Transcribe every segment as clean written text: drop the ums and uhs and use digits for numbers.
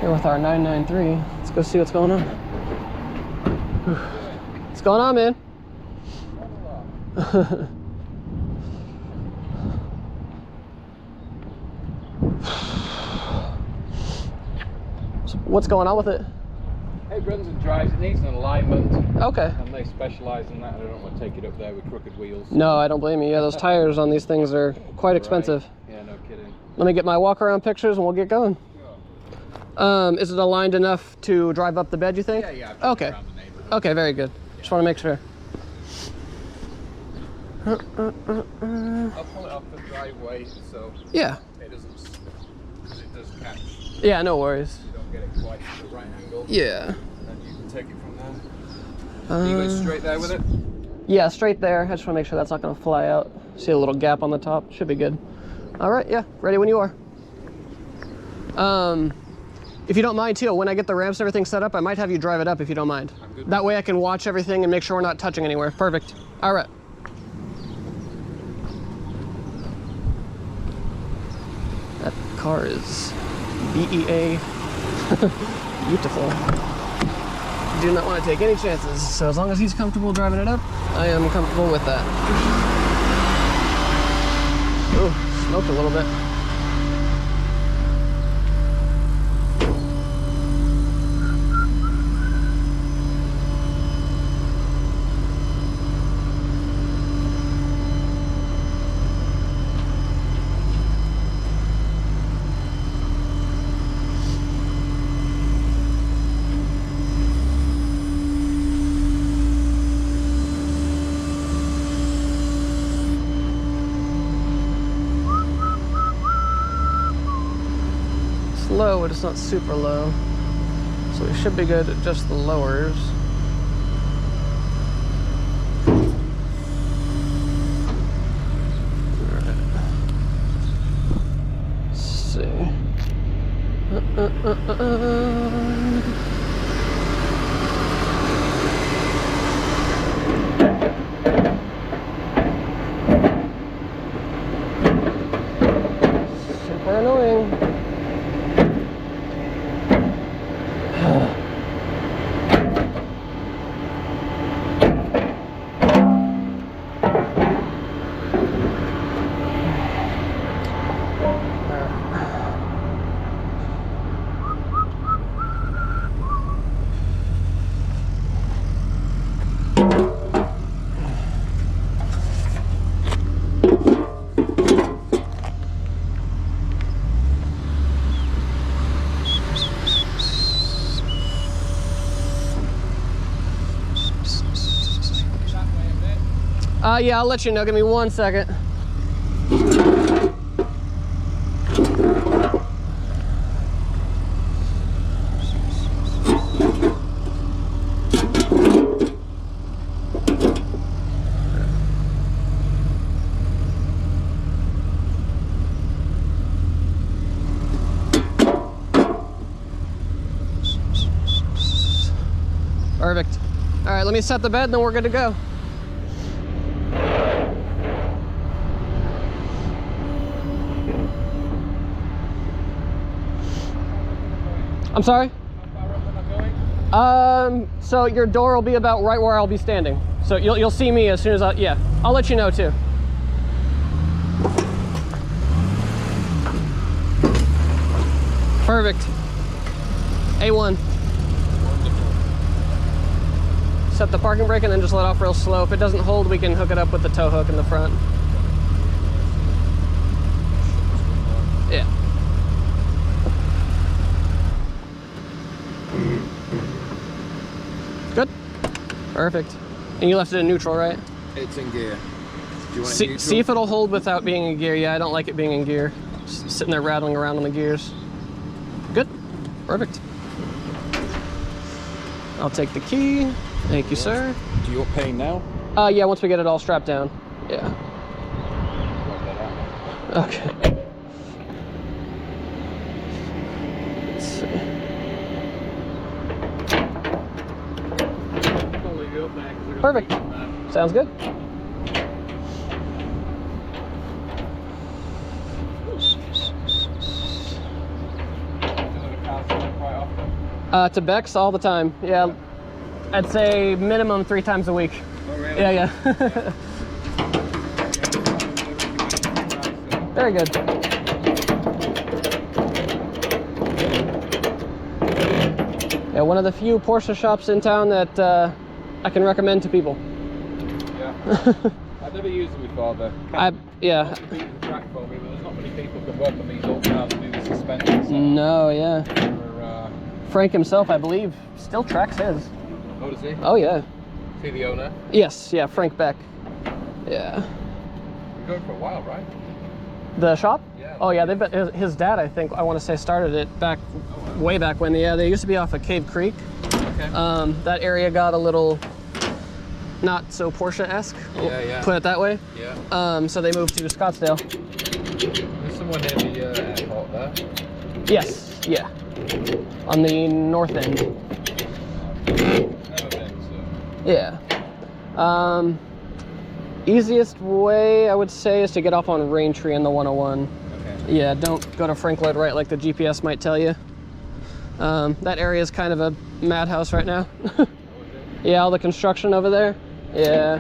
Here with our 993. Let's go see what's going on. What's going on, man? So what's going on with it? It runs and drives, it needs an alignment. Okay. And they specialise in that. I don't want to take it up there with crooked wheels. No, I don't blame you. Yeah, those tires on these things are quite expensive. Right. Yeah, no kidding. Let me get my walk around pictures and we'll get going. Sure. Is it aligned enough to drive up the bed, you think? Yeah. Okay. Around the neighborhood. Okay, very good. Yeah. Just want to make sure. I'll pull it off the driveway so Yeah. it doesn't, because it does catch. Yeah, no worries. You don't get it quite at the right angle. Yeah. And then you can take it from there. Are you going straight there with it? Yeah, straight there. I just want to make sure that's not going to fly out. See a little gap on the top. Should be good. All right, yeah. Ready when you are. If you don't mind too, when I get the ramps and everything set up, I might have you drive it up if you don't mind. I'm good. That way I can watch everything and make sure we're not touching anywhere. Perfect. All right. That car is BEA. Beautiful. Do not want to take any chances. So as long as he's comfortable driving it up, I am comfortable with that. Ooh, smoked a little bit. Low, but it's not super low, so we should be good at just the lowers. All right. Let's see. Super annoying. Yeah, I'll let you know. Give me 1 second. Perfect. All right, let me set the bed and then we're good to go. I'm sorry? So your door will be about right where I'll be standing. So you'll see me as soon as yeah, I'll let you know too. Perfect. A1. Set the parking brake and then just let off real slow. If it doesn't hold, we can hook it up with the tow hook in the front. Yeah. Good. Perfect. And you left it in neutral, right? It's in gear. Do you want it in neutral? See if it'll hold without being in gear. Yeah, I don't like it being in gear. Just sitting there rattling around on the gears. Good. Perfect. I'll take the key. Thank you, sir. Do you want paying now? Yeah, once we get it all strapped down. Yeah. Okay. Let's see. Perfect. Sounds good. To Beck's all the time. Yeah, I'd say minimum 3 times a week. Oh, really? Yeah, yeah. Very good. Yeah, one of the few Porsche shops in town that I can recommend to people. Yeah. I've never used them before though. Yeah. Not to beat the track for me, but there's not many people who can work on these old cars and do the suspension. So No, yeah. for, Frank himself, I believe, still tracks his. oh, does he? Oh, yeah. Is he the owner? Yes, yeah, Frank Beck. Yeah. Been going for a while, right? The shop? Yeah. Oh, yeah, they've been, his dad, I think, I want to say, started it back, way back when. Yeah, they used to be off of Cave Creek. Okay. That area got a little not so Porsche-esque, Yeah. put it that way. Yeah. So they moved to Scottsdale. There's someone near the airport there. Yes, yeah. On the north end. Never been, so. Yeah. Easiest way, I would say, is to get off on Raintree in the 101. Okay. Yeah, don't go to Franklin right like the GPS might tell you. That area is kind of a madhouse right now. Yeah, all the construction over there. Yeah.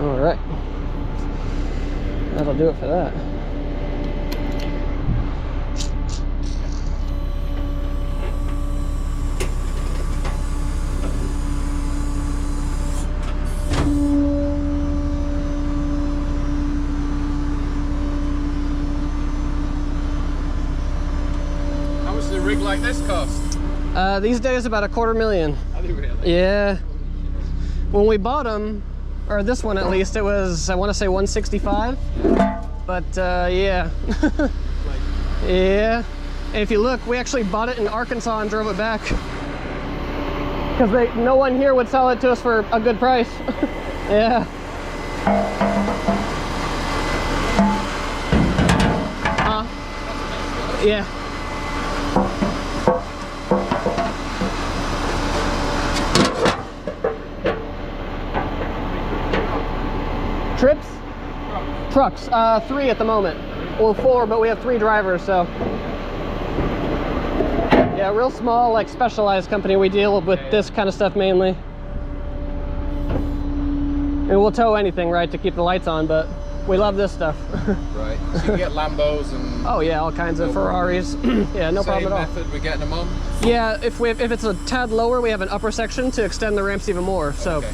All right. That'll do it for that. How much does a rig like this cost? These days, about $250,000. Are they really? Yeah. When we bought them, or this one at least, it was, I want to say 165. But yeah. Yeah. And if you look, we actually bought it in Arkansas and drove it back. Because no one here would sell it to us for a good price. Yeah. Yeah. Trips? Trucks. 3 at the moment. Well, 4, but we have 3 drivers, so. Yeah, real small, like specialized company. We deal with this kind of stuff mainly. And we'll tow anything, right, to keep the lights on, but we love this stuff. Right. So you can get Lambos and... Oh yeah, all kinds of Ferraris. Yeah, no problem at all. Same method we're getting them on? Yeah, if it's a tad lower, we have an upper section to extend the ramps even more. So, okay.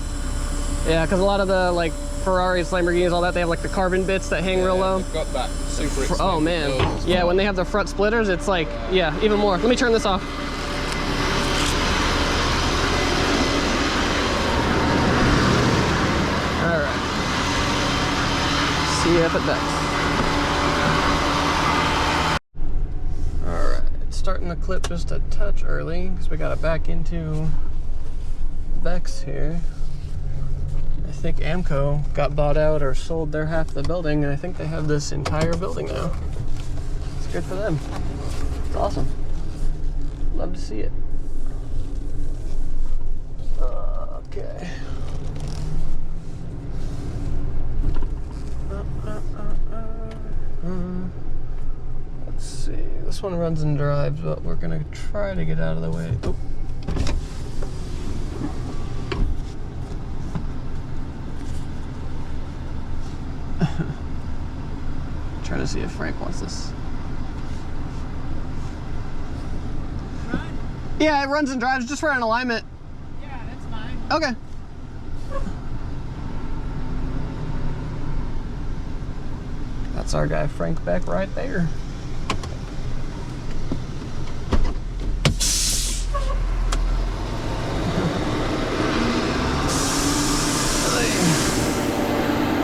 Yeah, because a lot of the like Ferraris, Lamborghinis, all that, they have like the carbon bits that hang real low. They've got that super expensive. Oh man, yeah, when they have the front splitters, it's like, yeah, even more. Let me turn this off. All right. See you up at Beck's. All right, starting the clip just a touch early because we got to back into Beck's here. I think Amco got bought out or sold their half of the building, and I think they have this entire building now. It's good for them. It's awesome. Love to see it. Okay. This one runs and drives, but we're gonna try to get out of the way. Oh. Trying to see if Frank wants this. Run? Yeah, it runs and drives just for an alignment. Yeah, that's fine. Okay. That's our guy Frank Beck right there.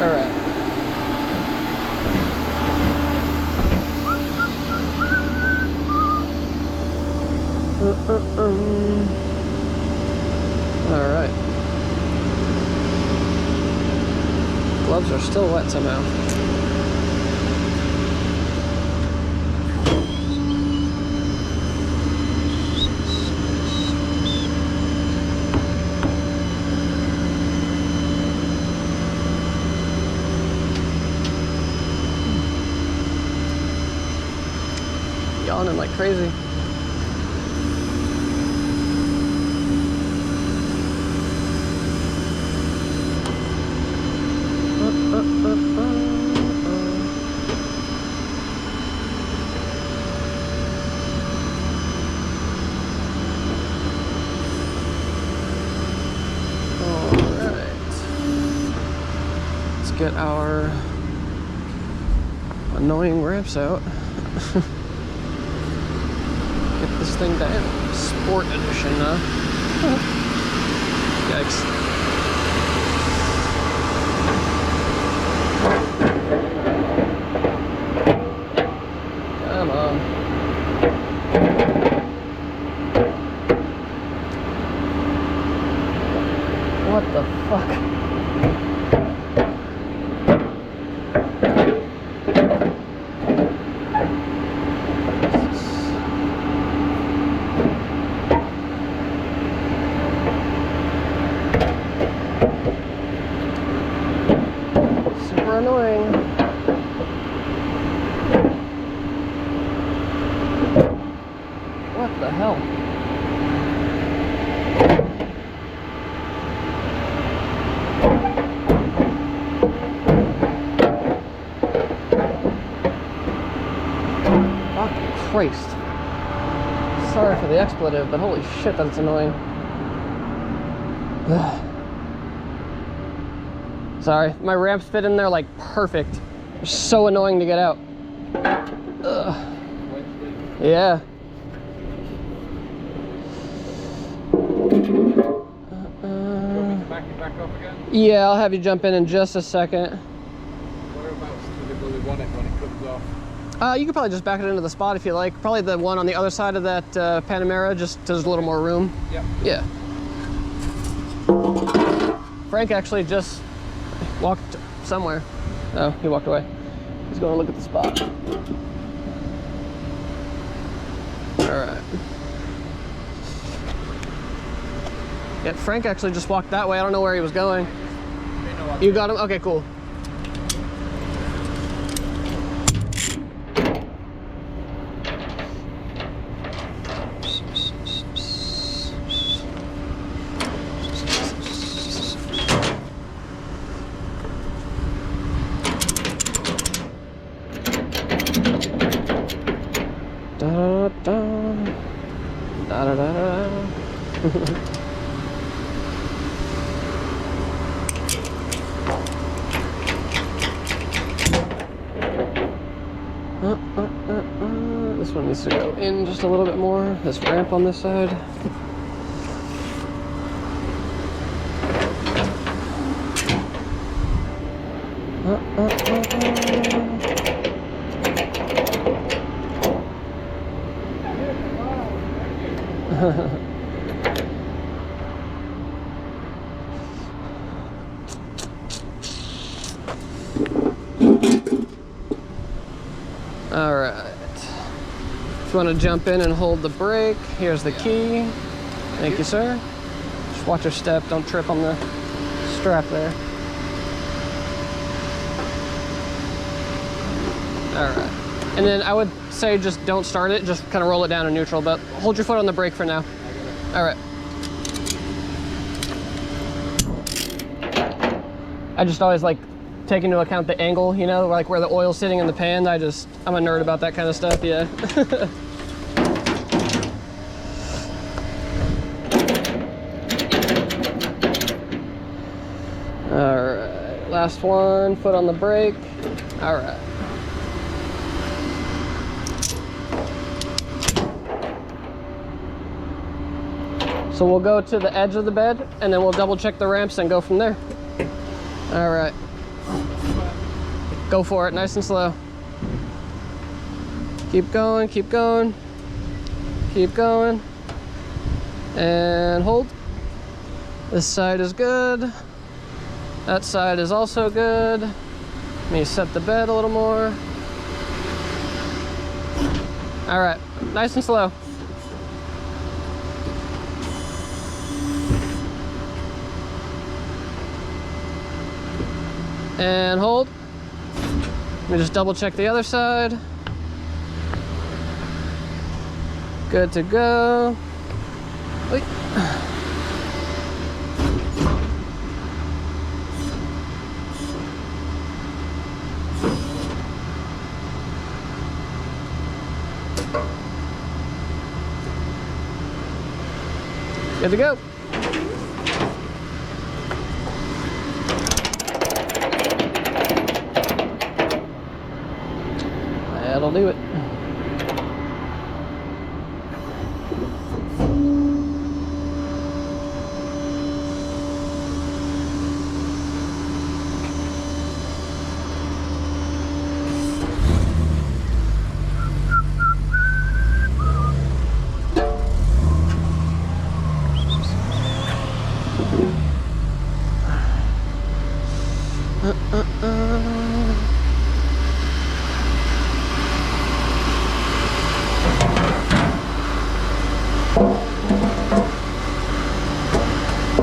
All right. All right. Gloves are still wet somehow. Yawning like crazy. Get our annoying ramps out. Get this thing down. Sport edition, huh? Yikes. Come on. What the fuck? Annoying. What the hell? Fucking Christ. Sorry for the expletive, but holy shit, that's annoying. Sorry, my ramps fit in there like perfect. They're so annoying to get out. Ugh. Yeah. Back up again? Yeah, I'll have you jump in just a second. Whereabouts typically want it when it comes off? You could probably just back it into the spot if you like. Probably the one on the other side of that Panamera, just there's a little more room. Yep. Yeah. Frank actually just walked somewhere. Oh, he walked away. He's going to look at the spot. All right. Yeah, Frank actually just walked that way. I don't know where he was going. You got him? Okay, cool. Da da da da da da. This one needs to go in just a little bit more. This ramp on this side. All right. If you want to jump in and hold the brake, here's the key. Thank you, sir. Just watch your step. Don't trip on the strap there. All right. And then I would say just don't start it, just kind of roll it down in neutral, but hold your foot on the brake for now. All right. I just always like take into account the angle, you know, like where the oil's sitting in the pan. I'm a nerd about that kind of stuff, yeah. All right, last one, foot on the brake. All right. So we'll go to the edge of the bed and then we'll double check the ramps and go from there. All right. Go for it, nice and slow. Keep going, keep going. Keep going. And hold. This side is good. That side is also good. Let me set the bed a little more. All right, nice and slow. And hold. Let me just double check the other side. Good to go. Wait. Good to go. That'll do it.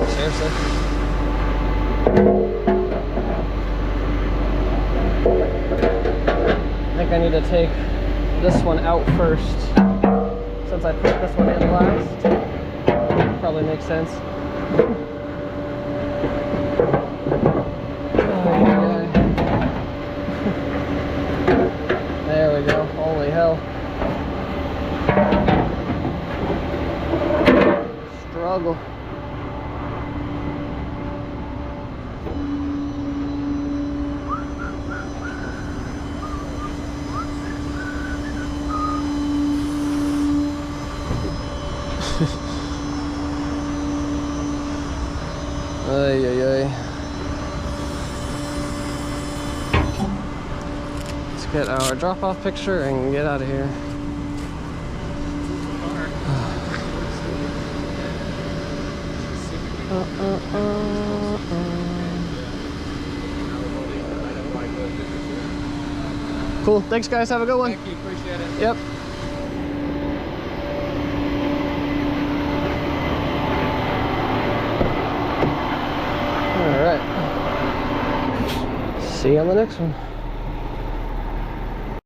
Seriously? I think I need to take this one out first since I put this one in last. Probably makes sense. There we go. Holy hell. Struggle. Ay, ay, ay. Let's get our drop-off picture and get out of here. Cool. Thanks, guys. Have a good one. Thank you, appreciate it. Yep. All right. See you on the next one.